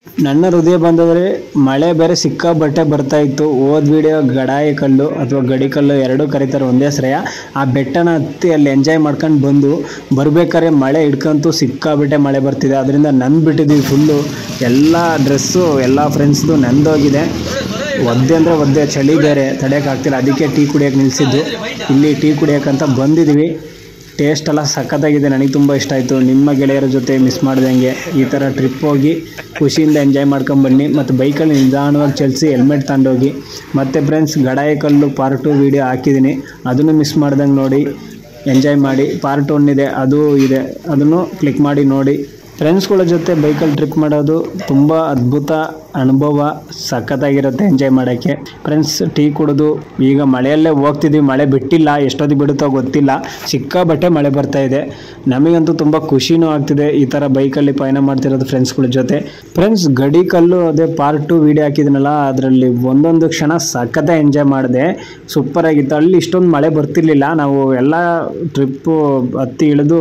ನನ್ನ ಹೃದಯ ಬಂದವರೇ, ಮಳೆ ಬೇರೆ ಸಿಕ್ಕಾಬಟ್ಟೆ ಬರ್ತಾ ಇತ್ತು. ಹೋದ ವಿಡಿಯೋ ಗಡಾಯಿ ಕಲ್ಲು ಅಥವಾ ಗಡಿ ಕಲ್ಲು ಎರಡೂ ಕರೀತಾರೆ ಒಂದೇ ಶ್ರೇಯ. ಆ ಬೆಟ್ಟನ ಹತ್ತಿ ಅಲ್ಲಿ ಎಂಜಾಯ್ ಮಾಡ್ಕೊಂಡು ಬರ್ಬೇಕಾದ್ರೆ ಮಳೆ ಹಿಡ್ಕಂತೂ ಸಿಕ್ಕಾಬಟ್ಟೆ ಮಳೆ ಬರ್ತಿದೆ. ಅದರಿಂದ ಬಿಟ್ಟಿದ್ದೀವಿ ಫುಲ್ಲು. ಎಲ್ಲ ಡ್ರೆಸ್ಸು ಎಲ್ಲ ಫ್ರೆಂಡ್ಸ್ದು ನಂದೋಗಿದೆ. ಒದ್ದೆ ಅಂದರೆ ಒದ್ದೆ, ಚಳಿ ಬೇರೆ ತಡೆಯೋಕ್ಕಾಗ್ತಿಲ್ಲ. ಅದಕ್ಕೆ ಟೀ ಕುಡಿಯೋಕೆ ನಿಲ್ಲಿಸಿದ್ದು. ಇಲ್ಲಿ ಟೀ ಕುಡಿಯೋಕ್ಕಂತ ಬಂದಿದ್ದೀವಿ. ಟೇಸ್ಟ್ ಎಲ್ಲ ಸಖತ್ತಾಗಿದೆ, ನನಗೆ ತುಂಬ ಇಷ್ಟ ಆಯಿತು. ನಿಮ್ಮ ಗೆಳೆಯರ ಜೊತೆ ಮಿಸ್ ಮಾಡ್ದಂಗೆ ಈ ಥರ ಟ್ರಿಪ್ ಹೋಗಿ ಖುಷಿಯಿಂದ ಎಂಜಾಯ್ ಮಾಡ್ಕೊಂಬನ್ನಿ. ಮತ್ತು ಬೈಕಲ್ಲಿ ನಿಧಾನವಾಗಿ ಚಲಿಸಿ ಹೆಲ್ಮೆಟ್ ತಗೊಂಡೋಗಿ. ಮತ್ತು ಫ್ರೆಂಡ್ಸ್, ಗಡಾಯಿ ಕಲ್ಲು ಪಾರ್ಟ್ 2 ವೀಡಿಯೋ ಹಾಕಿದ್ದೀನಿ, ಅದನ್ನು ಮಿಸ್ ಮಾಡ್ದಂಗೆ ನೋಡಿ ಎಂಜಾಯ್ ಮಾಡಿ. ಪಾರ್ಟ್ 1 ಇದೆ, ಅದು ಇದೆ, ಅದನ್ನು ಕ್ಲಿಕ್ ಮಾಡಿ ನೋಡಿ. ಫ್ರೆಂಡ್ಸ್ಗಳ ಜೊತೆ ಬೈಕಲ್ಲಿ ಟ್ರಿಪ್ ಮಾಡೋದು ತುಂಬ ಅದ್ಭುತ ಅನುಭವ, ಸಖತ್ತಾಗಿರುತ್ತೆ ಎಂಜಾಯ್ ಮಾಡೋಕ್ಕೆ. ಫ್ರೆಂಡ್ಸ್, ಟೀ ಕುಡಿದು ಈಗ ಮಳೆಯಲ್ಲೇ ಹೋಗ್ತಿದ್ವಿ. ಮಳೆ ಬಿಟ್ಟಿಲ್ಲ, ಎಷ್ಟೊತ್ತಿಗೆ ಬಿಡುತ್ತೋ ಗೊತ್ತಿಲ್ಲ. ಸಿಕ್ಕಾಬಟ್ಟೆ ಮಳೆ ಬರ್ತಾಯಿದೆ. ನಮಗಂತೂ ತುಂಬ ಖುಷಿನೂ ಆಗ್ತಿದೆ ಈ ಥರ ಬೈಕಲ್ಲಿ ಪಯಣ ಮಾಡ್ತಿರೋದು ಫ್ರೆಂಡ್ಸ್ಗಳ ಜೊತೆ. ಫ್ರೆಂಡ್ಸ್, ಗಡಿ ಕಲ್ಲು ಅದೇ ಪಾರ್ಟ್ 2 ವೀಡಿಯೋ ಹಾಕಿದ್ನಲ್ಲ, ಅದರಲ್ಲಿ ಒಂದೊಂದು ಕ್ಷಣ ಸಖತ್ತಾಗಿ ಎಂಜಾಯ್ ಮಾಡಿದೆ. ಸೂಪರಾಗಿತ್ತು. ಅಲ್ಲಿ ಇಷ್ಟೊಂದು ಮಳೆ ಬರ್ತಿರ್ಲಿಲ್ಲ. ನಾವು ಎಲ್ಲ ಟ್ರಿಪ್ಪು ಹತ್ತಿ ಇಳಿದು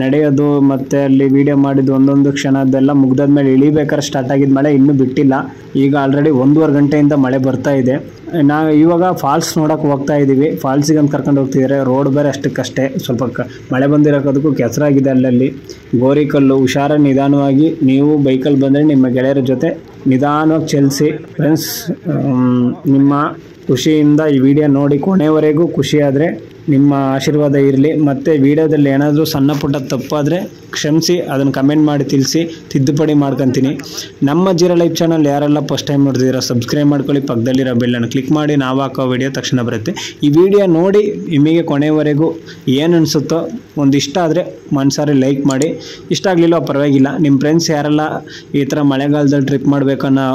ನಡೆಯೋದು ಮತ್ತು ಅಲ್ಲಿ ವೀಡಿಯೋ ಮಾಡಿದ್ದು ಒಂದೊಂದು ಕ್ಷಣದ್ದೆಲ್ಲ ಮುಗ್ದಾದ್ಮೇಲೆ ಇಳಿಬೇಕಾದ್ರೆ ಸ್ಟಾರ್ಟ್ ಆಗಿದ್ದು ಮಳೆ ಇನ್ನೂ ಬಿಟ್ಟಿಲ್ಲ. ಈಗ ಆಲ್ರೆಡಿ 1.5 ಗಂಟೆಯಿಂದ ಮಳೆ ಬರ್ತಾ ಇದೆ. ನಾವು ಇವಾಗ ಫಾಲ್ಸ್ ನೋಡೋಕೆ ಹೋಗ್ತಾ ಇದ್ದೀವಿ. ಫಾಲ್ಸಿಗೆ ಅಂತ ಕರ್ಕೊಂಡು ಹೋಗ್ತಿದ್ದಾರೆ. ರೋಡ್ ಬೇರೆ ಅಷ್ಟಕ್ಕಷ್ಟೇ, ಸ್ವಲ್ಪ ಮಳೆ ಬಂದಿರೋದಕ್ಕೂ ಕೆಸರಾಗಿದೆ. ಅಲ್ಲಲ್ಲಿ ಗೋರಿಕಲ್ಲು. ಹುಷಾರಾಗಿ ನಿಧಾನವಾಗಿ ನೀವು ಬೈಕಲ್ಲಿ ಬಂದರೆ ನಿಮ್ಮ ಗೆಳೆಯರ ಜೊತೆ ನಿಧಾನವಾಗಿ ಚಲಿಸಿ. ಫ್ರೆಂಡ್ಸ್, ನಿಮ್ಮ ಖುಷಿಯಿಂದ ಈ ವಿಡಿಯೋ ನೋಡಿ ಕೊನೆವರೆಗೂ ಖುಷಿಯಾದರೆ ನಿಮ್ಮ ಆಶೀರ್ವಾದ ಇರಲಿ. ಮತ್ತು ವಿಡಿಯೋದಲ್ಲಿ ಏನಾದರೂ ಸಣ್ಣ ಪುಟ್ಟ ತಪ್ಪಾದರೆ ಕ್ಷಮಿಸಿ, ಅದನ್ನು ಕಮೆಂಟ್ ಮಾಡಿ ತಿಳಿಸಿ, ತಿದ್ದುಪಡಿ ಮಾಡ್ಕೊತೀನಿ. ನಮ್ಮ ಜೀರೋ ಲೈಫ್ ಚಾನಲ್ ಯಾರೆಲ್ಲ ಫಸ್ಟ್ ಟೈಮ್ ನೋಡ್ತಿದ್ದೀರಾ ಸಬ್ಸ್ಕ್ರೈಬ್ ಮಾಡ್ಕೊಳ್ಳಿ. ಪಕ್ಕದಲ್ಲಿರೋ ಬೆಲ್ಲನ್ನು ಕ್ಲಿಕ್ ಮಾಡಿ, ನಾವು ಹಾಕೋ ವಿಡಿಯೋ ತಕ್ಷಣ ಬರುತ್ತೆ. ಈ ವಿಡಿಯೋ ನೋಡಿ ನಿಮಗೆ ಕೊನೆವರೆಗೂ ಏನು ಅನಿಸುತ್ತೋ, ಒಂದು ಇಷ್ಟ ಆದರೆ ಮನಸಾರಿ ಲೈಕ್ ಮಾಡಿ. ಇಷ್ಟ ಆಗಲಿಲ್ಲ ಪರವಾಗಿಲ್ಲ. ನಿಮ್ಮ ಫ್ರೆಂಡ್ಸ್ ಯಾರೆಲ್ಲ ಈ ಥರ ಮಳೆಗಾಲದಲ್ಲಿ ಟ್ರಿಪ್ ಮಾಡಬೇಕನ್ನೋ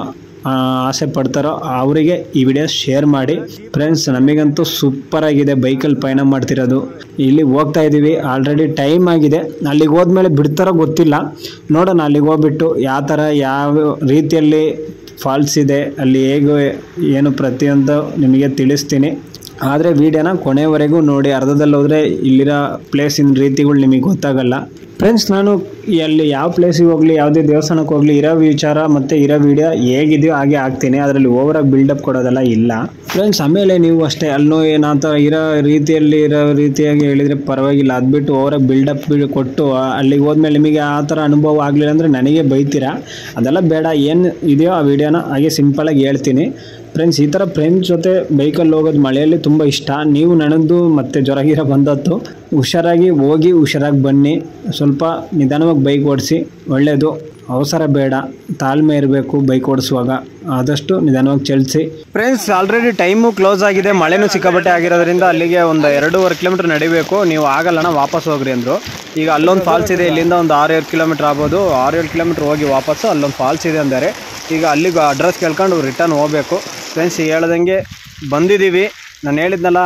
ಆಸೆ ಪಡ್ತಾರೋ ಅವರಿಗೆ ಈ ವಿಡಿಯೋ ಶೇರ್ ಮಾಡಿ. ಫ್ರೆಂಡ್ಸ್, ನಮಗಂತೂ ಸೂಪರಾಗಿದೆ ಬೈಕಲ್ಲಿ ಪಯಣ ಮಾಡ್ತಿರೋದು. ಇಲ್ಲಿ ಹೋಗ್ತಾ ಇದ್ದೀವಿ, ಆಲ್ರೆಡಿ ಟೈಮ್ ಆಗಿದೆ. ಅಲ್ಲಿಗೆ ಹೋದ್ಮೇಲೆ ಬಿಡ್ತಾರೋ ಗೊತ್ತಿಲ್ಲ, ನೋಡೋಣ. ಅಲ್ಲಿಗೆ ಹೋಗ್ಬಿಟ್ಟು ಯಾವ ರೀತಿಯಲ್ಲಿ ಫಾಲ್ಸ್ ಇದೆ, ಅಲ್ಲಿ ಹೇಗೆ ಏನು ಪ್ರತಿಯೊಂದು ನಿಮಗೆ ತಿಳಿಸ್ತೀನಿ. ಆದರೆ ವಿಡಿಯೋನ ಕೊನೆವರೆಗೂ ನೋಡಿ. ಅರ್ಧದಲ್ಲಿ ಹೋದರೆ ಇಲ್ಲಿರೋ ಪ್ಲೇಸಿನ ರೀತಿಗಳು ನಿಮಗೆ ಗೊತ್ತಾಗಲ್ಲ. ಫ್ರೆಂಡ್ಸ್, ನಾನು ಅಲ್ಲಿ ಯಾವ ಪ್ಲೇಸಿಗೆ ಹೋಗಲಿ, ಯಾವುದೇ ದೇವಸ್ಥಾನಕ್ಕೆ ಹೋಗಲಿ, ಇರೋ ವಿಚಾರ ಮತ್ತು ಇರೋ ವಿಡಿಯೋ ಹೇಗಿದೆಯೋ ಹಾಗೆ ಹಾಕ್ತೀನಿ. ಅದರಲ್ಲಿ ಓವರಾಗಿ ಬಿಲ್ಡಪ್ ಕೊಡೋದೆಲ್ಲ ಇಲ್ಲ. ಫ್ರೆಂಡ್ಸ್, ಆಮೇಲೆ ನೀವು ಅಷ್ಟೇ ಅಲ್ಲೂ ಏನಾತ ಇರೋ ರೀತಿಯಾಗಿ ಹೇಳಿದರೆ ಪರವಾಗಿಲ್ಲ. ಅದು ಬಿಟ್ಟು ಓವರಾಗಿ ಬಿಲ್ಡಪ್ ಕೊಟ್ಟು ಅಲ್ಲಿಗೆ ಹೋದ್ಮೇಲೆ ನಿಮಗೆ ಆ ಥರ ಅನುಭವ ಆಗಲಿಲ್ಲ ಅಂದರೆ ನನಗೆ ಬೈತೀರಾ. ಅದೆಲ್ಲ ಬೇಡ. ಏನು ಇದೆಯೋ ಆ ವಿಡಿಯೋನ ಹಾಗೆ ಸಿಂಪಲಾಗಿ ಹೇಳ್ತೀನಿ. ಫ್ರೆಂಡ್ಸ್, ಈ ಥರ ಫ್ರೆಂಡ್ಸ್ ಜೊತೆ ಬೈಕಲ್ಲಿ ಹೋಗೋದು ಮಳೆಯಲ್ಲಿ ತುಂಬ ಇಷ್ಟ. ನೀವು ನನದ್ದು ಮತ್ತು ಜ್ವರಗಿರ ಬಂದದ್ದು, ಹುಷಾರಾಗಿ ಹೋಗಿ ಹುಷಾರಾಗಿ ಬನ್ನಿ. ಸ್ವಲ್ಪ ನಿಧಾನವಾಗಿ ಬೈಕ್ ಓಡಿಸಿ, ಒಳ್ಳೆಯದು. ಅವಸರ ಬೇಡ, ತಾಳ್ಮೆ ಇರಬೇಕು ಬೈಕ್ ಓಡಿಸುವಾಗ. ಆದಷ್ಟು ನಿಧಾನವಾಗಿ ಚಲಿಸಿ. ಫ್ರೆಂಡ್ಸ್, ಆಲ್ರೆಡಿ ಟೈಮು ಕ್ಲೋಸ್ ಆಗಿದೆ. ಮಳೆನೂ ಸಿಕ್ಕಾಬಟ್ಟೆ ಆಗಿರೋದ್ರಿಂದ ಅಲ್ಲಿಗೆ ಒಂದು 2.5 ಕಿಲೋಮೀಟ್ರ್ ನಡಿಬೇಕು. ನೀವು ಆಗಲ್ಲಣ್ಣ, ವಾಪಸ್ ಹೋಗ್ರಿ ಅಂದರು. ಈಗ ಅಲ್ಲೊಂದು ಫಾಲ್ಸ್ ಇದೆ, ಇಲ್ಲಿಂದ ಒಂದು 6-7 ಕಿಲೋಮೀಟ್ರ್ ಆಗ್ಬೋದು. 6-7 ಕಿಲೋಮೀಟ್ರ್ ಹೋಗಿ ವಾಪಸ್ಸು ಅಲ್ಲೊಂದು ಫಾಲ್ಸ್ ಇದೆ ಅಂದರೆ ಈಗ ಅಲ್ಲಿಗೆ ಅಡ್ರೆಸ್ ಕೇಳ್ಕೊಂಡು ರಿಟರ್ನ್ ಹೋಗಬೇಕು. ಫ್ರೆಂಡ್ಸ್, ಈಗ ಹೇಳ್ದಂಗೆ ಬಂದಿದ್ದೀವಿ. ನಾನು ಹೇಳಿದ್ನಲ್ಲ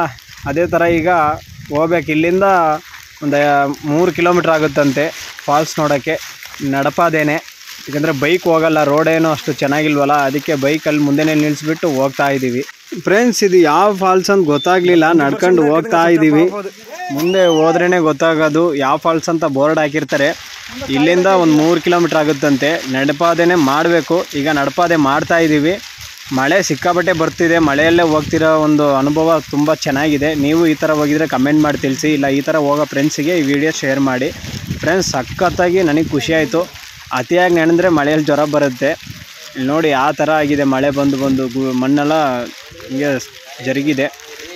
ಅದೇ ಥರ ಈಗ ಹೋಗ್ಬೇಕು. ಇಲ್ಲಿಂದ ಒಂದು 3 ಕಿಲೋಮೀಟ್ರ್ ಆಗುತ್ತಂತೆ ಫಾಲ್ಸ್ ನೋಡೋಕ್ಕೆ. ನಡಪಾದೇನೆ, ಯಾಕಂದರೆ ಬೈಕ್ ಹೋಗಲ್ಲ, ರೋಡೇನೋ ಅಷ್ಟು ಚೆನ್ನಾಗಿಲ್ವಲ್ಲ. ಅದಕ್ಕೆ ಬೈಕಲ್ಲಿ ಮುಂದೆನೇ ನಿಲ್ಲಿಸ್ಬಿಟ್ಟು ಹೋಗ್ತಾ ಇದ್ದೀವಿ. ಫ್ರೆಂಡ್ಸ್, ಇದು ಯಾವ ಫಾಲ್ಸ್ ಅಂತ ಗೊತ್ತಾಗಲಿಲ್ಲ. ನಡ್ಕೊಂಡು ಹೋಗ್ತಾ ಇದ್ದೀವಿ. ಮುಂದೆ ಹೋದ್ರೇ ಗೊತ್ತಾಗೋದು ಯಾವ ಫಾಲ್ಸ್ ಅಂತ ಬೋರ್ಡ್ ಹಾಕಿರ್ತಾರೆ. ಇಲ್ಲಿಂದ ಒಂದು 3 ಕಿಲೋಮೀಟ್ರ್ ಆಗುತ್ತಂತೆ. ನಡಪಾದೇನೆ ಮಾಡಬೇಕು. ಈಗ ನಡಪಾದೆ ಮಾಡ್ತಾ ಇದ್ದೀವಿ. ಮಳೆ ಸಿಕ್ಕಾಬಟ್ಟೆ ಬರ್ತಿದೆ. ಮಳೆಯಲ್ಲೇ ಹೋಗ್ತಿರೋ ಒಂದು ಅನುಭವ ತುಂಬ ಚೆನ್ನಾಗಿದೆ. ನೀವು ಈ ಥರ ಹೋಗಿದರೆ ಕಮೆಂಟ್ ಮಾಡಿ ತಿಳಿಸಿ. ಇಲ್ಲ ಈ ಥರ ಹೋಗೋ ಫ್ರೆಂಡ್ಸಿಗೆ ಈ ವಿಡಿಯೋ ಶೇರ್ ಮಾಡಿ. ಫ್ರೆಂಡ್ಸ್, ಸಖತ್ತಾಗಿ ನನಗೆ ಖುಷಿ ಆಯಿತು. ಅತಿಯಾಗಿ ನೆನೆದ್ರೆ ಮಳೆಯಲ್ಲಿ ಜ್ವರ ಬರುತ್ತೆ. ಇಲ್ಲಿ ನೋಡಿ ಆ ಥರ ಆಗಿದೆ. ಮಳೆ ಬಂದು ಮಣ್ಣೆಲ್ಲ ಹಿಂಗೆ ಜರುಗಿದೆ.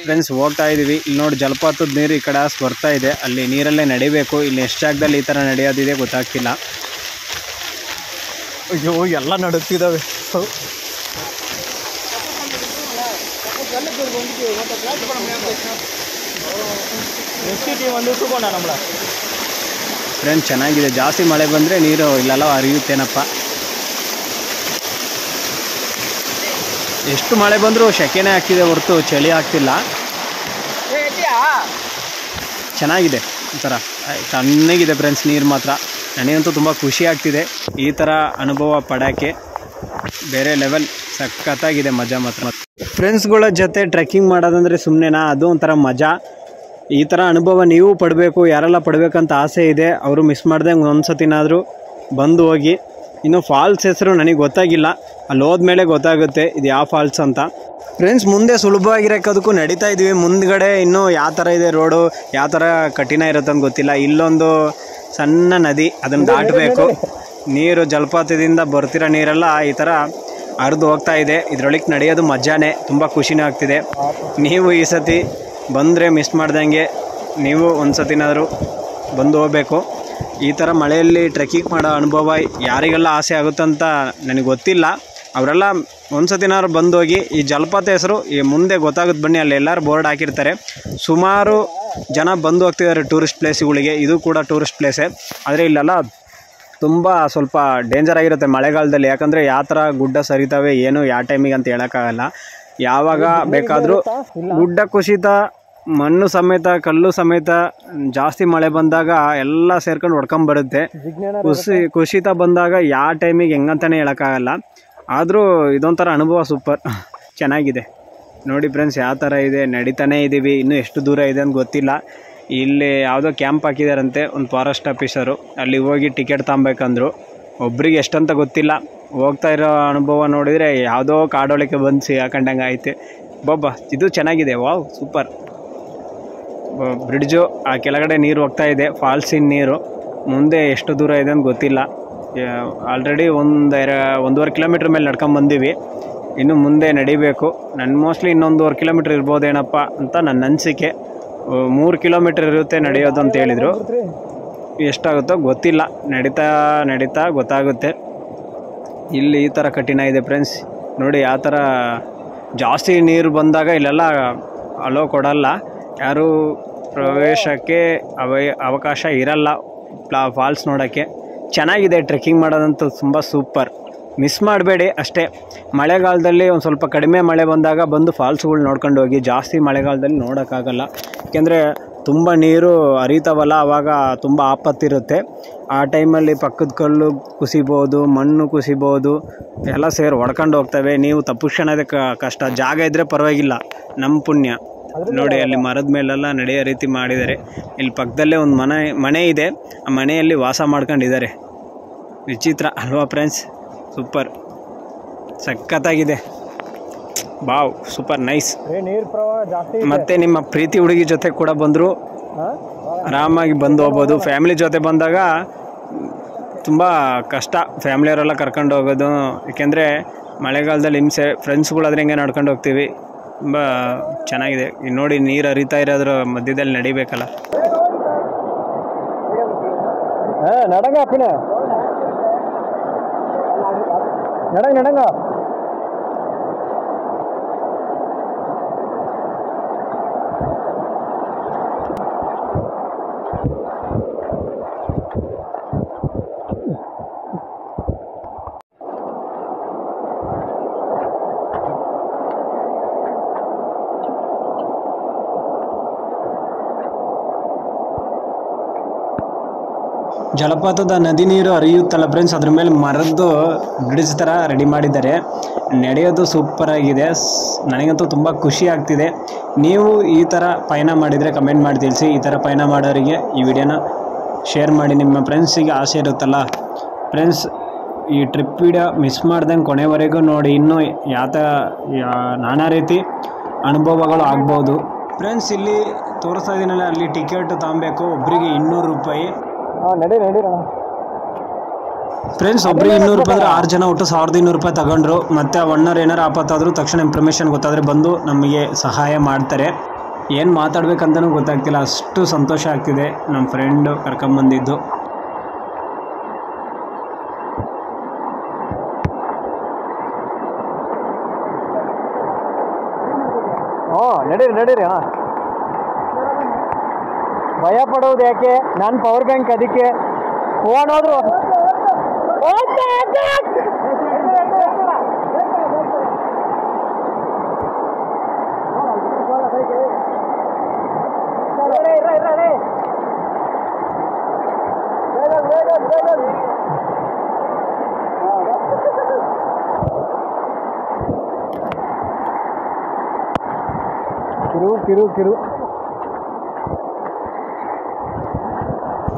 ಫ್ರೆಂಡ್ಸ್, ಹೋಗ್ತಾ ಇದ್ದೀವಿ. ಇಲ್ಲಿ ನೋಡಿ ಜಲಪಾತದ ನೀರು ಈ ಕಡೆ ಬರ್ತಾ ಇದೆ. ಅಲ್ಲಿ ನೀರಲ್ಲೇ ನಡಿಬೇಕು. ಇಲ್ಲಿ ಎಷ್ಟು ಜಾಗದಲ್ಲಿ ಈ ಥರ ನಡೆಯೋದಿದೆ ಗೊತ್ತಾಗ್ತಿಲ್ಲ. ಅಯ್ಯೋ, ಎಲ್ಲ ನಡುತ್ತಿದ್ದಾವೆ. ಫ್ರೆಂಡ್ಸ್, ಚೆನ್ನಾಗಿದೆ. ಜಾಸ್ತಿ ಮಳೆ ಬಂದರೆ ನೀರು ಇಲ್ಲೆಲ್ಲ ಹರಿಯುತ್ತೇನಪ್ಪ. ಎಷ್ಟು ಮಳೆ ಬಂದರೂ ಸೆಕೆನೇ ಆಗ್ತಿದೆ ಹೊರತು ಚಳಿ ಆಗ್ತಿಲ್ಲ. ಚೆನ್ನಾಗಿದೆ, ಒಂಥರ ತಣ್ಣಗಿದೆ ಫ್ರೆಂಡ್ಸ್ ನೀರು ಮಾತ್ರ. ನನಗಂತೂ ತುಂಬ ಖುಷಿ ಆಗ್ತಿದೆ ಈ ಥರ ಅನುಭವ ಪಡೋಕ್ಕೆ. ಬೇರೆ ಲೆವೆಲ್, ಸಖತ್ತಾಗಿದೆ ಮಜಾ ಮಾತ್ರ. ಫ್ರೆಂಡ್ಸ್ಗಳ ಜೊತೆ ಟ್ರೆಕ್ಕಿಂಗ್ ಮಾಡೋದಂದರೆ ಸುಮ್ಮನೆನಾ, ಅದು ಒಂಥರ ಮಜಾ. ಈ ಥರ ಅನುಭವ ನೀವು ಪಡಬೇಕು. ಯಾರೆಲ್ಲ ಪಡಬೇಕಂತ ಆಸೆ ಇದೆ ಅವರು ಮಿಸ್ ಮಾಡ್ದಂಗೆ ಒಂದು ಸತಿನಾದರೂ ಬಂದು ಹೋಗಿ. ಇನ್ನು ಫಾಲ್ಸ್ ಹೆಸರು ನನಗೆ ಗೊತ್ತಾಗಿಲ್ಲ, ಅಲ್ಲಿ ಹೋದ್ಮೇಲೆ ಗೊತ್ತಾಗುತ್ತೆ ಇದು ಯಾವ ಫಾಲ್ಸ್ ಅಂತ. ಫ್ರೆಂಡ್ಸ್, ಮುಂದೆ ಸುಲಭವಾಗಿರೋಕ್ಕದಕ್ಕೂ ನಡೀತಾ ಇದ್ದೀವಿ. ಮುಂದ್ಗಡೆ ಇನ್ನೂ ಯಾವ ಥರ ಇದೆ ರೋಡು, ಯಾವ ಥರ ಕಠಿಣ ಇರುತ್ತೆ ಅಂತ ಗೊತ್ತಿಲ್ಲ. ಇಲ್ಲೊಂದು ಸಣ್ಣ ನದಿ, ಅದನ್ನು ದಾಟಬೇಕು. ನೀರು ಜಲಪಾತದಿಂದ ಬರ್ತಿರೋ ನೀರೆಲ್ಲ ಈ ಥರ ಹರಿದು ಹೋಗ್ತಾ ಇದೆ. ಇದರೊಳಗೆ ನಡೆಯೋದು ಮಜಾನೇ, ತುಂಬ ಖುಷಿನೂ ಆಗ್ತಿದೆ. ನೀವು ಈ ಸತಿ ಬಂದರೆ ಮಿಸ್ ಮಾಡ್ದಂಗೆ ನೀವು ಒಂದು ಸತಿನಾದರೂ ಬಂದು ಹೋಗಬೇಕು. ಈ ಥರ ಮಳೆಯಲ್ಲಿ ಟ್ರೆಕ್ಕಿಂಗ್ ಮಾಡೋ ಅನುಭವ ಯಾರಿಗೆಲ್ಲ ಆಸೆ ಆಗುತ್ತಂತ ನನಗೆ ಗೊತ್ತಿಲ್ಲ. ಅವರೆಲ್ಲ ಒಂದು ಸತಿನಾದ್ರು ಬಂದೋಗಿ. ಈ ಜಲಪಾತ ಹೆಸರು ಈ ಮುಂದೆ ಗೊತ್ತಾಗುತ್ತೆ ಬನ್ನಿ, ಅಲ್ಲಿ ಎಲ್ಲರೂ ಬೋರ್ಡ್ ಹಾಕಿರ್ತಾರೆ. ಸುಮಾರು ಜನ ಬಂದು ಹೋಗ್ತಿದ್ದಾರೆ ಟೂರಿಸ್ಟ್ ಪ್ಲೇಸ್ಗಳಿಗೆ. ಇದು ಕೂಡ ಟೂರಿಸ್ಟ್ ಪ್ಲೇಸೇ, ಆದರೆ ಇಲ್ಲೆಲ್ಲ ತುಂಬ ಸ್ವಲ್ಪ ಡೇಂಜರ್ ಆಗಿರುತ್ತೆ ಮಳೆಗಾಲದಲ್ಲಿ. ಯಾಕಂದರೆ ಯಾವ ಥರ ಗುಡ್ಡ ಸರಿತವೆ ಏನು ಯಾವ ಟೈಮಿಗೆ ಅಂತ ಹೇಳೋಕ್ಕಾಗಲ್ಲ. ಯಾವಾಗ ಬೇಕಾದರೂ ಗುಡ್ಡ ಕುಸಿತ, ಮಣ್ಣು ಸಮೇತ, ಕಲ್ಲು ಸಮೇತ ಜಾಸ್ತಿ ಮಳೆ ಬಂದಾಗ ಎಲ್ಲ ಸೇರ್ಕೊಂಡು ಹೊಡ್ಕೊಂಬರುತ್ತೆ. ಕುಸಿತ ಬಂದಾಗ ಯಾವ ಟೈಮಿಗೆ ಹೆಂಗಂತಲೇ ಹೇಳೋಕ್ಕಾಗಲ್ಲ. ಆದರೂ ಇದೊಂಥರ ಅನುಭವ ಸೂಪರ್ ಚೆನ್ನಾಗಿದೆ. ನೋಡಿ ಫ್ರೆಂಡ್ಸ್, ಯಾವ ಥರ ಇದೆ, ನಡೀತಾನೇ ಇದ್ದೀವಿ. ಇನ್ನೂ ಎಷ್ಟು ದೂರ ಇದೆ ಅಂತ ಗೊತ್ತಿಲ್ಲ. ಇಲ್ಲಿ ಯಾವುದೋ ಕ್ಯಾಂಪ್ ಹಾಕಿದಾರಂತೆ ಒಂದು ಫಾರೆಸ್ಟ್ ಆಫೀಸರು. ಅಲ್ಲಿ ಹೋಗಿ ಟಿಕೆಟ್ ತಗೊಬೇಕಂದ್ರು. ಒಬ್ರಿಗೆ ಎಷ್ಟಂತ ಗೊತ್ತಿಲ್ಲ. ಹೋಗ್ತಾ ಇರೋ ಅನುಭವ ನೋಡಿದರೆ ಯಾವುದೋ ಕಾಡೊಳಕ್ಕೆ ಬಂದು ಸಿಗಾಕೊಂಡಂಗೆ ಐತೆ. ಇದು ಚೆನ್ನಾಗಿದೆ. Wow, super. ಬ್ರಿಡ್ಜು, ಆ ಕೆಳಗಡೆ ನೀರು ಹೋಗ್ತಾ ಇದೆ, ಫಾಲ್ಸಿನ ನೀರು. ಮುಂದೆ ಎಷ್ಟು ದೂರ ಇದೆ ಅಂತ ಗೊತ್ತಿಲ್ಲ. ಆಲ್ರೆಡಿ 1.5 ಕಿಲೋಮೀಟ್ರ್ ಮೇಲೆ ನಡ್ಕೊಂಬಂದೀವಿ. ಇನ್ನು ಮುಂದೆ ನಡಿಬೇಕು. ಮೋಸ್ಟ್ಲಿ ಇನ್ನೊಂದು 1 ಕಿಲೋಮೀಟ್ರ್ ಇರ್ಬೋದೇನಪ್ಪ ಅಂತ ನನ್ನ ಅನಿಸಿಕೆ. 3 ಕಿಲೋಮೀಟ್ರ್ ಇರುತ್ತೆ ನಡೆಯೋದು ಅಂತ ಹೇಳಿದರು. ಎಷ್ಟಾಗುತ್ತೋ ಗೊತ್ತಿಲ್ಲ. ನಡೀತಾ ಗೊತ್ತಾಗುತ್ತೆ. ಇಲ್ಲಿ ಈ ಥರ ಕಠಿಣ ಇದೆ ಫ್ರೆಂಡ್ಸ್. ನೋಡಿ ಯಾವ ಥರ ಜಾಸ್ತಿ ನೀರು ಬಂದಾಗ ಇಲ್ಲೆಲ್ಲ ಅಲೋ ಕೊಡಲ್ಲ, ಯಾರೂ ಪ್ರವೇಶಕ್ಕೆ ಅವಕಾಶ ಇರಲ್ಲ ಫಾಲ್ಸ್ ನೋಡೋಕ್ಕೆ. ಚೆನ್ನಾಗಿದೆ ಟ್ರೆಕ್ಕಿಂಗ್ ಮಾಡೋದಂತೂ ತುಂಬ ಸೂಪರ್. ಮಿಸ್ ಮಾಡಬೇಡಿ ಅಷ್ಟೇ. ಮಳೆಗಾಲದಲ್ಲಿ ಒಂದು ಸ್ವಲ್ಪ ಕಡಿಮೆ ಮಳೆ ಬಂದಾಗ ಬಂದು ಫಾಲ್ಸ್ಗಳು ನೋಡ್ಕೊಂಡು ಹೋಗಿ. ಜಾಸ್ತಿ ಮಳೆಗಾಲದಲ್ಲಿ ನೋಡೋಕ್ಕಾಗಲ್ಲ, ಏಕೆಂದರೆ ತುಂಬ ನೀರು ಹರಿತಾವಲ್ಲ, ಆವಾಗ ತುಂಬ ಆಪತ್ತಿರುತ್ತೆ. ಆ ಟೈಮಲ್ಲಿ ಪಕ್ಕದ ಕಲ್ಲು ಕುಸಿಬೋದು, ಮಣ್ಣು ಕುಸಿಬೋದು, ಎಲ್ಲ ಸೇರಿ ಹೊಡ್ಕೊಂಡು ಹೋಗ್ತವೆ. ನೀವು ತಪ್ಪಿಸ್ಕೊಳ್ಳೋದೇ ಕಷ್ಟ. ಜಾಗ ಇದ್ದರೆ ಪರವಾಗಿಲ್ಲ, ನಮ್ಮ ಪುಣ್ಯ. ನೋಡಿ ಅಲ್ಲಿ ಮರದ ಮೇಲೆಲ್ಲ ನಡೆಯೋ ರೀತಿ ಮಾಡಿದ್ದಾರೆ. ಇಲ್ಲಿ ಪಕ್ಕದಲ್ಲೇ ಒಂದು ಮನೆ ಇದೆ, ಆ ಮನೆಯಲ್ಲಿ ವಾಸ ಮಾಡ್ಕೊಂಡಿದ್ದಾರೆ. ವಿಚಿತ್ರ ಅಲ್ವಾ ಫ್ರೆಂಡ್ಸ್? ಸೂಪರ್, ಸಖತ್ತಾಗಿದೆ. ಬಾವ್, ಸೂಪರ್ ನೈಸ್. ಮತ್ತು ನಿಮ್ಮ ಪ್ರೀತಿ ಹುಡುಗಿ ಜೊತೆ ಕೂಡ ಬಂದರೂ ಆರಾಮಾಗಿ ಬಂದು ಹೋಗ್ಬೋದು. ಫ್ಯಾಮಿಲಿ ಜೊತೆ ಬಂದಾಗ ತುಂಬ ಕಷ್ಟ ಫ್ಯಾಮಿಲಿಯವರೆಲ್ಲ ಕರ್ಕೊಂಡು ಹೋಗೋದು. ಏಕೆಂದರೆ ಮಳೆಗಾಲದಲ್ಲಿ ಹಿಂಸೆ. ಫ್ರೆಂಡ್ಸ್ಗಳಾದ್ರೆ ಹಿಂಗೆ ನಡ್ಕೊಂಡು ಹೋಗ್ತೀವಿ. ತುಂಬ ಚೆನ್ನಾಗಿದೆ. ನೋಡಿ ನೀರು ಹರಿತಾ ಇರೋದ್ರ ಮಧ್ಯದಲ್ಲಿ ನಡಿಬೇಕಲ್ಲ. ನಡಂಗ ಜಲಪಾತದ ನದಿ ನೀರು ಹರಿಯುತ್ತಲ್ಲ ಫ್ರೆಂಡ್ಸ್, ಅದ್ರ ಮೇಲೆ ಮರದ್ದು ಬ್ರಿಡ್ಜ್ ಥರ ರೆಡಿ ಮಾಡಿದ್ದಾರೆ. ನಡೆಯೋದು ಸೂಪರಾಗಿದೆ. ನನಗಂತೂ ತುಂಬ ಖುಷಿ ಆಗ್ತಿದೆ. ನೀವು ಈ ಥರ ಪಯಣ ಮಾಡಿದರೆ ಕಮೆಂಟ್ ಮಾಡಿ ತಿಳಿಸಿ. ಈ ಥರ ಪಯಣ ಮಾಡೋರಿಗೆ ಈ ವಿಡಿಯೋನ ಶೇರ್ ಮಾಡಿ. ನಿಮ್ಮ ಫ್ರೆಂಡ್ಸಿಗೆ ಆಸೆ ಇರುತ್ತಲ್ಲ ಫ್ರೆಂಡ್ಸ್, ಈ ಟ್ರಿಪ್ ವಿಡಿಯೋ ಮಿಸ್ ಮಾಡ್ದಂಗೆ ಕೊನೆವರೆಗೂ ನೋಡಿ. ಇನ್ನೂ ನಾನಾ ರೀತಿ ಅನುಭವಗಳು ಆಗ್ಬೋದು ಫ್ರೆಂಡ್ಸ್. ಇಲ್ಲಿ ತೋರಿಸ್ತಾ ಇದ್ದೀನಲ್ಲ, ಅಲ್ಲಿ ಟಿಕೆಟ್ ತಗೊಬೇಕು. ಒಬ್ಬರಿಗೆ 200 ರೂಪಾಯಿ. ಫ್ರೆಂಡ್ಸ್, ಒಬ್ರಿಗೆ 200 ರೂಪಾಯಿ ಅಂದರೆ 6 ಜನ ಒಟ್ಟು 1200 ರೂಪಾಯಿ ತಗೊಂಡ್ರು. ಮತ್ತು ಒನ್ನರ್ ಏನಾರು ಆಪತ್ತಾದರೂ ತಕ್ಷಣ ಇನ್ಫಾರ್ಮೇಷನ್ ಗೊತ್ತಾದರೆ ಬಂದು ನಮಗೆ ಸಹಾಯ ಮಾಡ್ತಾರೆ. ಏನು ಮಾತಾಡ್ಬೇಕಂತನೂ ಗೊತ್ತಾಗ್ತಿಲ್ಲ, ಅಷ್ಟು ಸಂತೋಷ ಆಗ್ತಿದೆ ನಮ್ಮ ಫ್ರೆಂಡು ಕರ್ಕೊಂಬಂದಿದ್ದು. ನಡೀರಿ ಭಯ ಪಡೋದು ಯಾಕೆ? ನಾನು ಪವರ್ ಬ್ಯಾಂಕ್ ಅದಕ್ಕೆ ಫೋನ್ ಹೋದ್ರು. ಕಿರು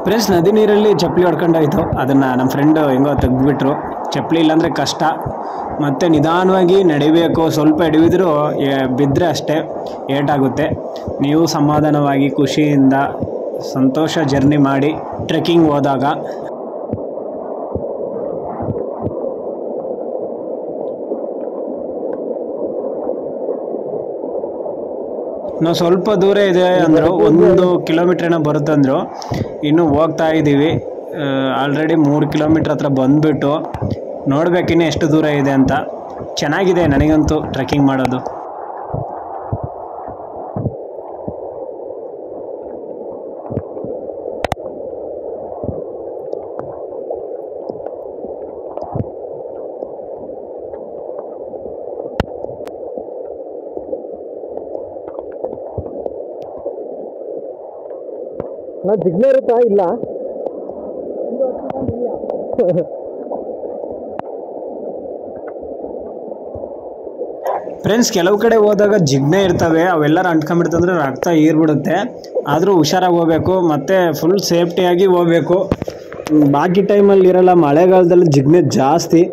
ಫ್ರೆಂಡ್ಸ್, ನದಿ ನೀರಲ್ಲಿ ಚಪ್ಪಲಿ ಹೊಡ್ಕೊಂಡಾಯ್ತು. ಅದನ್ನು ನಮ್ಮ ಫ್ರೆಂಡು ಹೆಂಗೋ ತೆಗೆದುಬಿಟ್ರು. ಚಪ್ಪಲಿ ಇಲ್ಲಾಂದರೆ ಕಷ್ಟ. ಮತ್ತು ನಿಧಾನವಾಗಿ ನಡಿಬೇಕು, ಸ್ವಲ್ಪ ಎಡವಿದ್ರೂ ಬಿದ್ದರೆ ಅಷ್ಟೇ ಏಟಾಗುತ್ತೆ. ನೀವು ಸಮಾಧಾನವಾಗಿ ಖುಷಿಯಿಂದ ಸಂತೋಷ ಜರ್ನಿ ಮಾಡಿ ಟ್ರೆಕ್ಕಿಂಗ್ ಹೋದಾಗ. ನಾವು ಸ್ವಲ್ಪ ದೂರ ಇದೆ ಅಂದರು, 1 ಕಿಲೋಮೀಟ್ರ್ ಬರುತ್ತೆ ಅಂದರು. ಇನ್ನೂ ಹೋಗ್ತಾ ಇದ್ದೀವಿ. ಆಲ್ರೆಡಿ 3 ಕಿಲೋಮೀಟ್ರ್ ಹತ್ರ ಬಂದುಬಿಟ್ಟು ನೋಡಬೇಕಿನ್ನೂ ಎಷ್ಟು ದೂರ ಇದೆ ಅಂತ. ಚೆನ್ನಾಗಿದೆ ನನಗಂತೂ ಟ್ರೆಕ್ಕಿಂಗ್ ಮಾಡೋದು. ಜಿಗ್ನೆ ಇರುತ್ತಾ? ಇಲ್ಲ ಫ್ರೆಂಡ್ಸ್, ಕೆಲವು ಕಡೆ ಹೋದಾಗ ಜಿಗ್ನೆ ಇರ್ತವೆ, ಅವೆಲ್ಲರೂ ಅಂಟ್ಕೊಂಡ್ಬಿಡ್ತಂದ್ರೆ ರಕ್ತ ಹೀರ್ಬಿಡುತ್ತೆ. ಆದರೂ ಹುಷಾರಾಗಿ ಹೋಗ್ಬೇಕು, ಮತ್ತು ಫುಲ್ ಸೇಫ್ಟಿಯಾಗಿ ಹೋಗ್ಬೇಕು. ಬಾಕಿ ಟೈಮಲ್ಲಿ ಇರಲ್ಲ, ಮಳೆಗಾಲದಲ್ಲಿ ಜಿಗ್ನೆ ಜಾಸ್ತಿ.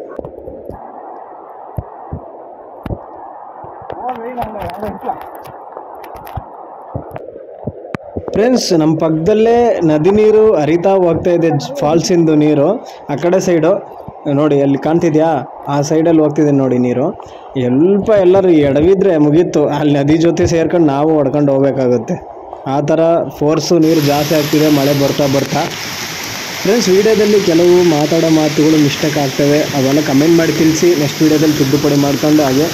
ಫ್ರೆಂಡ್ಸ್, ನಮ್ಮ ಪಕ್ಕದಲ್ಲೇ ನದಿ ನೀರು ಹರಿತಾ ಹೋಗ್ತಾ ಇದೆ, ಫಾಲ್ಸಿಂದು ನೀರು. ಆ ಕಡೆ ಸೈಡು ನೋಡಿ, ಅಲ್ಲಿ ಕಾಣ್ತಿದ್ಯಾ? ಆ ಸೈಡಲ್ಲಿ ಹೋಗ್ತಿದೆ ನೋಡಿ ನೀರು. ಎಲ್ಲರೂ ಎಡವಿದ್ರೆ ಮುಗೀತು, ಅಲ್ಲಿ ನದಿ ಜೊತೆ ಸೇರ್ಕೊಂಡು ನಾವು ಹೊಡ್ಕೊಂಡು ಹೋಗ್ಬೇಕಾಗುತ್ತೆ. ಆ ಥರ ಫೋರ್ಸು ನೀರು ಜಾಸ್ತಿ ಆಗ್ತಿದೆ ಮಳೆ ಬರ್ತಾ ಬರ್ತಾ. ಫ್ರೆಂಡ್ಸ್, ವೀಡಿಯೋದಲ್ಲಿ ಕೆಲವು ಮಾತಾಡೋ ಮಾತುಗಳು ಮಿಸ್ಟೇಕ್ ಆಗ್ತವೆ, ಅವೆಲ್ಲ ಕಮೆಂಟ್ ಮಾಡಿ ತಿಳಿಸಿ. ನೆಕ್ಸ್ಟ್ ವೀಡಿಯೋದಲ್ಲಿ ತಿದ್ದುಪಡಿ ಮಾಡ್ಕೊಂಡು ಹಾಗೆ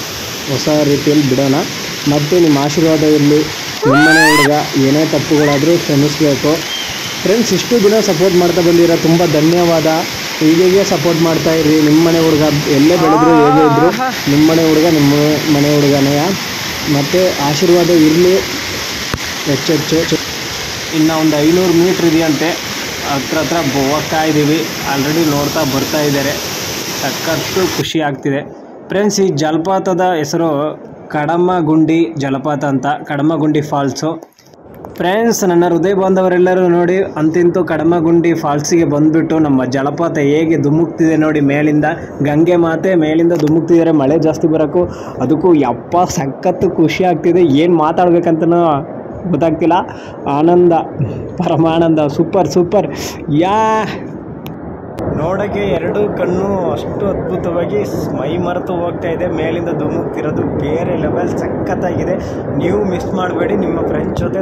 ಹೊಸ ರೀತಿಯಲ್ಲಿ ಬಿಡೋಣ. ಮತ್ತು ನಿಮ್ಮ ಆಶೀರ್ವಾದ ಇರಲಿ. ನಿಮ್ಮನೆ ಹುಡುಗ ಏನೇ ತಪ್ಪುಗಳಾದರೂ ಕ್ಷಮಿಸಬೇಕು. ಫ್ರೆಂಡ್ಸ್, ಇಷ್ಟು ದಿನ ಸಪೋರ್ಟ್ ಮಾಡ್ತಾ ಬಂದಿರೋ ತುಂಬ ಧನ್ಯವಾದ. ಹೀಗೆ ಸಪೋರ್ಟ್ ಮಾಡ್ತಾ ಇರಿ. ನಿಮ್ಮನೆ ಹುಡುಗ ಎಲ್ಲೇ ಬೆಳೆದ್ರು ಹೇಗೆ ಇದ್ದರು ನಿಮ್ಮನೆ ಹುಡುಗ ನಿಮ್ಮ ಮನೆ ಹುಡುಗನೇ. ಮತ್ತು ಆಶೀರ್ವಾದ ಇರಲಿ ಹೆಚ್ಚೆಚ್ಚು. ಇನ್ನು ಒಂದು 500 ಮೀಟ್ರ್ ಇದೆಯಂತೆ, ಹತ್ರ ಹೋಗ್ತಾ ಇದ್ದೀವಿ. ಆಲ್ರೆಡಿ ನೋಡ್ತಾ ಬರ್ತಾ ಇದ್ದಾರೆ. ಸಖತ್ತು ಖುಷಿ ಆಗ್ತಿದೆ. ಫ್ರೆಂಡ್ಸ್, ಈ ಜಲಪಾತದ ಹೆಸರು ಕಡಮಗುಂಡಿ ಜಲಪಾತ ಅಂತ, ಕಡಮಗುಂಡಿ ಫಾಲ್ಸು. ಫ್ರೆಂಡ್ಸ್, ನನ್ನ ಹೃದಯ ಬಾಂಧವರೆಲ್ಲರೂ ನೋಡಿ, ಅಂತಿಂತೂ ಕಡಮಗುಂಡಿ ಫಾಲ್ಸಿಗೆ ಬಂದುಬಿಟ್ಟು ನಮ್ಮ ಜಲಪಾತ ಹೇಗೆ ಧುಮುಕ್ತಿದೆ ನೋಡಿ. ಮೇಲಿಂದ ಗಂಗೆ ಮಾತೆ ಮೇಲಿಂದ ಧುಮುಕ್ತಿದ್ದಾರೆ. ಮಳೆ ಜಾಸ್ತಿ ಬರೋಕ್ಕೂ ಅದಕ್ಕೂ ಸಖತ್ತು ಖುಷಿ ಆಗ್ತಿದೆ. ಏನು ಮಾತಾಡ್ಬೇಕಂತನೂ ಗೊತ್ತಾಗ್ತಿಲ್ಲ. ಆನಂದ, ಪರಮಾನಂದ. ಸೂಪರ್. ನೋಡೋಕ್ಕೆ 2 ಕಣ್ಣು ಅಷ್ಟು ಅದ್ಭುತವಾಗಿ ಮೈ ಮರೆತು ಹೋಗ್ತಾ ಇದೆ. ಮೇಲಿಂದ ಧುಮುಕ್ತಿರೋದು ಬೇರೆ ಲೆವೆಲ್, ಸಖತ್ತಾಗಿದೆ. ನೀವು ಮಿಸ್ ಮಾಡಬೇಡಿ. ನಿಮ್ಮ ಫ್ರೆಂಡ್ಸ್ ಜೊತೆ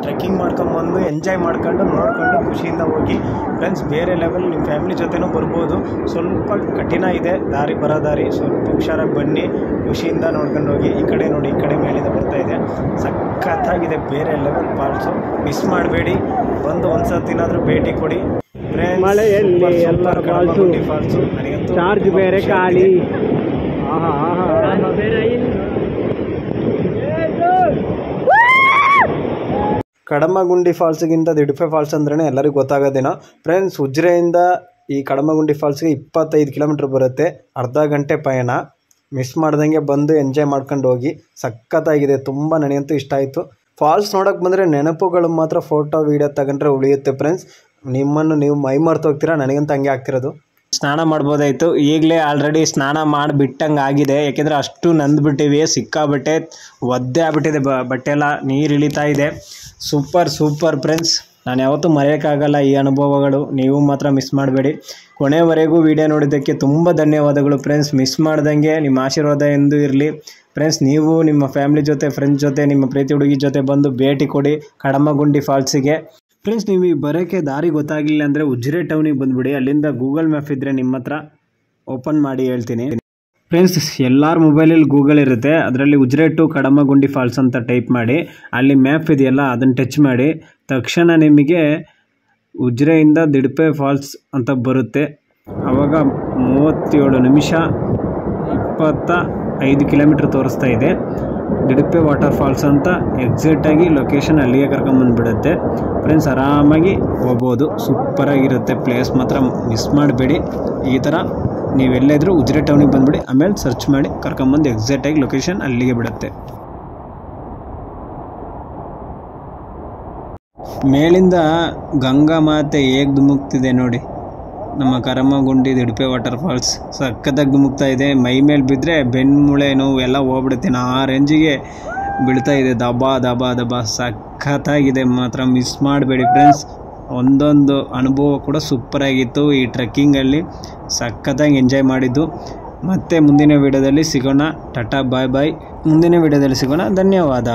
ಟ್ರೆಕ್ಕಿಂಗ್ ಮಾಡ್ಕೊಂಬಂದು ಎಂಜಾಯ್ ಮಾಡ್ಕೊಂಡು ನೋಡಿಕೊಂಡು ಖುಷಿಯಿಂದ ಹೋಗಿ. ಫ್ರೆಂಡ್ಸ್, ಬೇರೆ ಲೆವೆಲ್. ನಿಮ್ಮ ಫ್ಯಾಮಿಲಿ ಜೊತೆನೂ ಬರ್ಬೋದು. ಸ್ವಲ್ಪ ಕಠಿಣ ಇದೆ ಬರೋ ದಾರಿ, ಸ್ವಲ್ಪ ಹುಷಾರಾಗಿ ಬನ್ನಿ. ಖುಷಿಯಿಂದ ನೋಡ್ಕೊಂಡು ಹೋಗಿ. ಈ ಕಡೆ ನೋಡಿ, ಈ ಕಡೆ ಮೇಲಿಂದ ಬರ್ತಾ ಇದೆ. ಸಖತ್ತಾಗಿದೆ, ಬೇರೆ ಲೆವೆಲ್ ಫಾಲ್ಸು. ಮಿಸ್ ಮಾಡಬೇಡಿ. ಬಂದು ಒಂದು ಸರ್ತಿನಾದರೂ ಭೇಟಿ ಕೊಡಿ. ಮಳೆಯಲ್ಲಿ ಎಲ್ಲ ಫಾಲ್ಸು. ಚಾರ್ಜ್ ಬೇರೆ ಖಾಲಿ. ಕಡಮಗುಂಡಿ ಫಾಲ್ಸ್ಗಿಂತ ದಿಡುಪೆ ಫಾಲ್ಸ್ ಅಂದ್ರೇ ಎಲ್ಲರಿಗೂ ಗೊತ್ತಾಗೋದೇನೋ. ಫ್ರೆಂಡ್ಸ್, ಉಜಿರೆಯಿಂದ ಈ ಕಡಮಗುಂಡಿ ಫಾಲ್ಸ್ಗೆ 25 ಕಿಲೋಮೀಟ್ರ್ ಬರುತ್ತೆ. ಅರ್ಧ ಗಂಟೆ ಪಯಣ. ಮಿಸ್ ಮಾಡ್ದಂಗೆ ಬಂದು ಎಂಜಾಯ್ ಮಾಡ್ಕೊಂಡು ಹೋಗಿ. ಸಖತ್ತಾಗಿದೆ, ತುಂಬ ನನಗಂತೂ ಇಷ್ಟ ಆಯಿತು. ಫಾಲ್ಸ್ ನೋಡೋಕೆ ಬಂದರೆ ನೆನಪುಗಳು ಮಾತ್ರ ಫೋಟೋ ವೀಡಿಯೋ ತಗೊಂಡ್ರೆ ಉಳಿಯುತ್ತೆ. ಫ್ರೆಂಡ್ಸ್, ನಿಮ್ಮನ್ನು ನೀವು ಮೈ ಮರ್ತು ಹೋಗ್ತೀರಾ. ನನಗಂತ ಹಂಗೆ ಆಗ್ತಿರೋದು. ಸ್ನಾನ ಮಾಡ್ಬೋದಾಯಿತು. ಈಗಲೇ ಆಲ್ರೆಡಿ ಸ್ನಾನ ಮಾಡಿಬಿಟ್ಟಂಗೆ ಆಗಿದೆ. ಯಾಕೆಂದರೆ ಅಷ್ಟು ನಂದ್ಬಿಟ್ಟಿವಿ, ಸಿಕ್ಕಾಬಟ್ಟೆ ಒದ್ದೆ ಆಗ್ಬಿಟ್ಟಿದೆ ಬಟ್ಟೆ ಎಲ್ಲ. ನೀರು ಇಳಿತಾ ಇದೆ. ಸೂಪರ್ ಫ್ರೆಂಡ್ಸ್, ನಾನು ಯಾವತ್ತೂ ಮರೆಯೋಕ್ಕಾಗಲ್ಲ ಈ ಅನುಭವಗಳು. ನೀವು ಮಾತ್ರ ಮಿಸ್ ಮಾಡಬೇಡಿ. ಕೊನೆವರೆಗೂ ವಿಡಿಯೋ ನೋಡಿದ್ದಕ್ಕೆ ತುಂಬ ಧನ್ಯವಾದಗಳು ಫ್ರೆಂಡ್ಸ್. ಮಿಸ್ ಮಾಡ್ದಂಗೆ ನಿಮ್ಮ ಆಶೀರ್ವಾದ ಎಂದು ಇರಲಿ. ಫ್ರೆಂಡ್ಸ್, ನೀವು ನಿಮ್ಮ ಫ್ಯಾಮಿಲಿ ಜೊತೆ, ಫ್ರೆಂಡ್ಸ್ ಜೊತೆ, ನಿಮ್ಮ ಪ್ರೀತಿ ಹುಡುಗಿ ಜೊತೆ ಬಂದು ಭೇಟಿ ಕೊಡಿ ಕಡಮಗುಂಡಿ ಫಾಲ್ಸಿಗೆ. ಫ್ರೆಂಡ್ಸ್, ನೀವು ಈ ಬರೋಕ್ಕೆ ದಾರಿ ಗೊತ್ತಾಗಲಿಲ್ಲ ಅಂದರೆ ಉಜಿರೆ ಟೌನಿಗೆ ಬಂದುಬಿಡಿ. ಅಲ್ಲಿಂದ ಗೂಗಲ್ ಮ್ಯಾಪ್ ಇದ್ದರೆ ನಿಮ್ಮ ಹತ್ರ ಓಪನ್ ಮಾಡಿ ಹೇಳ್ತೀನಿ. ಫ್ರೆಂಡ್ಸ್, ಎಲ್ಲರ ಮೊಬೈಲಲ್ಲಿ ಗೂಗಲ್ ಇರುತ್ತೆ. ಅದರಲ್ಲಿ ಉಜಿರೆ ಟು ಕಡಮಗುಂಡಿ ಫಾಲ್ಸ್ ಅಂತ ಟೈಪ್ ಮಾಡಿ, ಅಲ್ಲಿ ಮ್ಯಾಪ್ ಇದೆಯಲ್ಲ ಅದನ್ನು ಟಚ್ ಮಾಡಿ ತಕ್ಷಣ ನಿಮಗೆ ಉಜಿರೆಯಿಂದ ದಿಡುಪೆ ಫಾಲ್ಸ್ ಅಂತ ಬರುತ್ತೆ. ಆವಾಗ 37 ನಿಮಿಷ 25 ಕಿಲೋಮೀಟ್ರ್ ತೋರಿಸ್ತಾ ಇದೆ. ದಿಡುಪೆ ವಾಟರ್ ಫಾಲ್ಸ್ ಅಂತ ಎಕ್ಸಾಕ್ಟಾಗಿ ಲೊಕೇಶನ್ ಅಲ್ಲಿಗೆ ಕರ್ಕೊಂಬಂದುಬಿಡುತ್ತೆ. ಫ್ರೆಂಡ್ಸ್, ಆರಾಮಾಗಿ ಹೋಗ್ಬೋದು. ಸೂಪರಾಗಿರುತ್ತೆ ಪ್ಲೇಸ್, ಮಾತ್ರ ಮಿಸ್ ಮಾಡಬೇಡಿ. ಈ ಥರ ನೀವೆಲ್ಲಿದ್ರೂ ಉಜಿರೆ ಟೌನಿಗೆ ಬಂದುಬಿಡಿ. ಆಮೇಲೆ ಸರ್ಚ್ ಮಾಡಿ ಕರ್ಕೊಂಬಂದು ಎಕ್ಸಾಕ್ಟಾಗಿ ಲೊಕೇಶನ್ ಅಲ್ಲಿಗೆ ಬಿಡುತ್ತೆ. ಮೇಲಿಂದ ಗಂಗಾ ಮಾತೆ ಹೇಗೆ ಧುಮುಕ್ತಿದೆ ನೋಡಿ. ನಮ್ಮ ಕರಮಗುಂಡಿ ದಿಡ್ಪೆ ವಾಟರ್ ಫಾಲ್ಸ್ ಸಖತ್ತಾಗಿ ಧುಮುಕ್ತಾ ಇದೆ. ಮೈ ಮೇಲೆ ಬಿದ್ದರೆ ಬೆನ್ಮೂಳೆ ನೋವು ಎಲ್ಲ ಹೋಗ್ಬಿಡುತ್ತೆ. ಆ ರೇಂಜಿಗೆ ಬೀಳ್ತಾ ಇದೆ, ದಬಾ ದಬಾ ದಬಾ. ಸಖತ್ತಾಗಿದೆ, ಮಾತ್ರ ಮಿಸ್ ಮಾಡಬೇಡಿ ಫ್ರೆಂಡ್ಸ್. ಒಂದೊಂದು ಅನುಭವ ಕೂಡ ಸೂಪರಾಗಿತ್ತು. ಈ ಟ್ರೆಕ್ಕಿಂಗಲ್ಲಿ ಸಖತ್ತಾಗಿ ಎಂಜಾಯ್ ಮಾಡಿದ್ದು. ಮತ್ತೆ ಮುಂದಿನ ವಿಡಿಯೋದಲ್ಲಿ ಸಿಗೋಣ. ಟಾಟಾ ಬಾಯ್ ಬಾಯ್. ಮುಂದಿನ ವಿಡಿಯೋದಲ್ಲಿ ಸಿಗೋಣ. ಧನ್ಯವಾದ.